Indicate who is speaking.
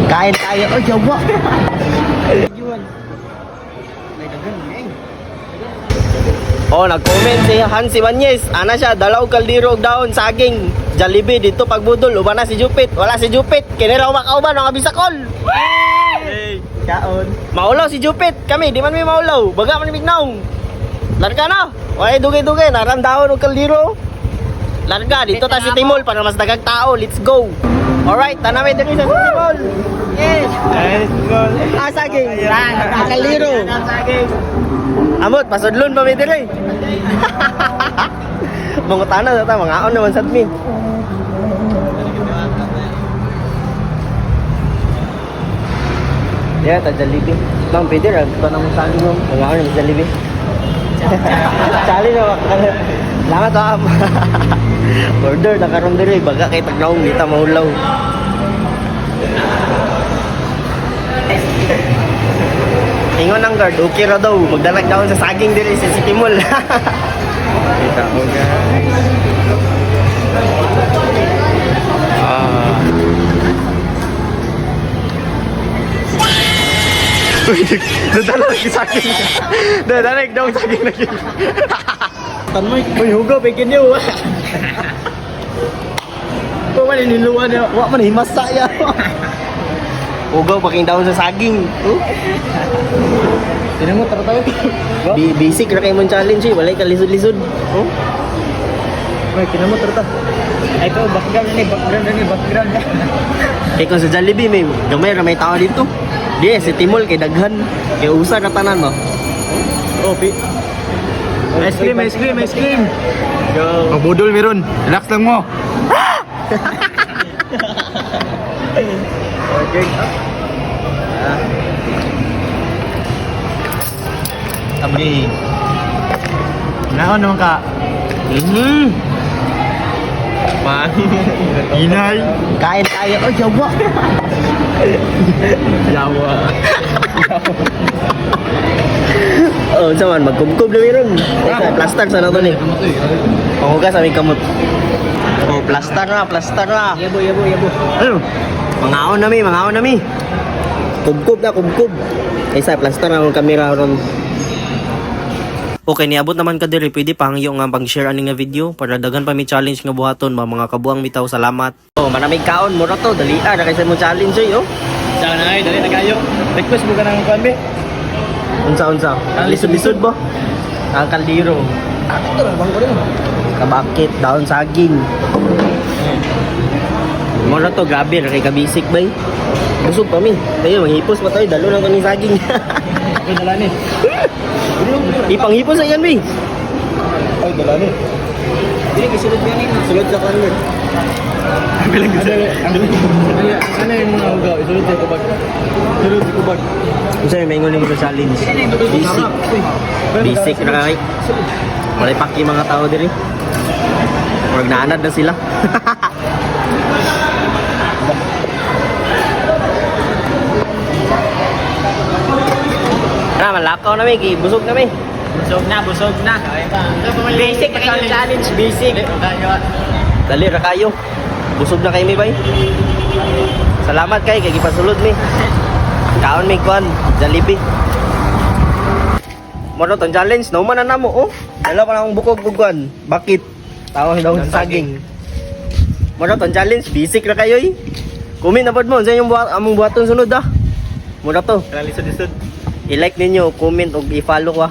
Speaker 1: Kain tayo. Oh, jawa. Oh, nag-comment si Hans Ibanez. Ana siya, dalaw kaldero og daon saging. Jollibee dito pagbudol. Uban na si Jupit. Wala si Jupit. Kinira makauban ang abisakol. Hey, kaon. Maulaw si Jupit. Kami, di man may maulaw. Baga man bignaw. Larga na. Okay, dugay-dugay. Narandahon og kaldero. Larga, dito ta si Timol para mas dagang tao. Let's go. Alright, tanawin din sa Timol. Yes. Let's go. Saging. Kaldero. Saging. Amot, pasudlon pa may dire. Mga tanah ta, mga aon naman sa admin. Ya, ta Jollibee. Bang, pwede ra ba nang sali mo? Mga aon sa Jollibee. Sali na ba? Salamat ba? Order na karon dire, baga kay tagnaong dita mahulaw. Ingon ang guard, okay ra daw. Magdalag daw sa saging diri sa City Mall. Kita mo guys. Nadalag yung saging. Nadalag daw yung saging lagi. Tanmoy, hugaw, pagkin niyo. Kung man iniluwan niya, wak man himasa ya. Ugaw paking daon sa saging. Tinan mo tayo. Basic ra kay mon challenge eh, walay ka lisod-lisod. Oh. Ay, tinan mo tayo. Ay to background. Kay kung sa Jollibee may gamay ra may tao dito. Di si Timol kay daghan. Kay usa na tanan mo. Oh, ice cream. Go.
Speaker 2: Magbudol meron. Relax lang mo.
Speaker 1: Okay.
Speaker 2: Tabi. Naon naman ka. Man. Inay.
Speaker 1: Kain tayo. Oh, jawa.
Speaker 2: Jawa.
Speaker 1: Oh, saman magkumkum na meron. Plaster sana to ni. Pangugas aming kamot. Oh, plaster na. Yabo. Ano? Mangaon nami. Kubkub. Isa plaster na ang kamera ron. Okay, niabot naman ka diri, pwede pangyo nga pang-share ani nga video para daghan pa mi challenge nga buhaton mga kabuang bitaw. Salamat. Oh, maraming kaon mo ra to, dali na kaysa mo challenge yo.
Speaker 2: Saan na ay, dali na kayo. Request mo ka ng kuan be.
Speaker 1: Unsa? Ang lisod-lisod ba? Ang kaldero. Ito lang bang ko rin. Kabakit, daon saging. Mo ra to, grabe kay kabisik bay. Busog pa mi. Tayo manghipos pa tayo, dalo na kaning saging.
Speaker 2: Ay, dala ni.
Speaker 1: Ipanghipos sa yan, bay.
Speaker 2: Ay, dala ni.
Speaker 1: Hindi, kasulod yan eh. Sulod sa kanil.
Speaker 2: Bilang gusto. Ano yung mga ugaw? Isulod sa kubag.
Speaker 1: Gusto yung maingon mo sa challenge. Basic na kay. Walay paki mga tao diri. Murag naanad na sila. Malakaw na may, busog na may. Busog na. Basic na kayo challenge, basic. Dali ra kayo. Busog na kayo may bay. Salamat kay gipasulod mi. Kaon mi kuan, Jollibee. Mo tong challenge, no man na mo oh. Dala pa akong bukog kuan. Bakit? Tawag daw sa saging. Mo tong challenge, basic ra kayo eh. Comment na pod mo sa inyong among buhaton sunod ah. Mo to.
Speaker 2: Lisod-lisod.
Speaker 1: I-like ninyo, comment, o i-follow ko.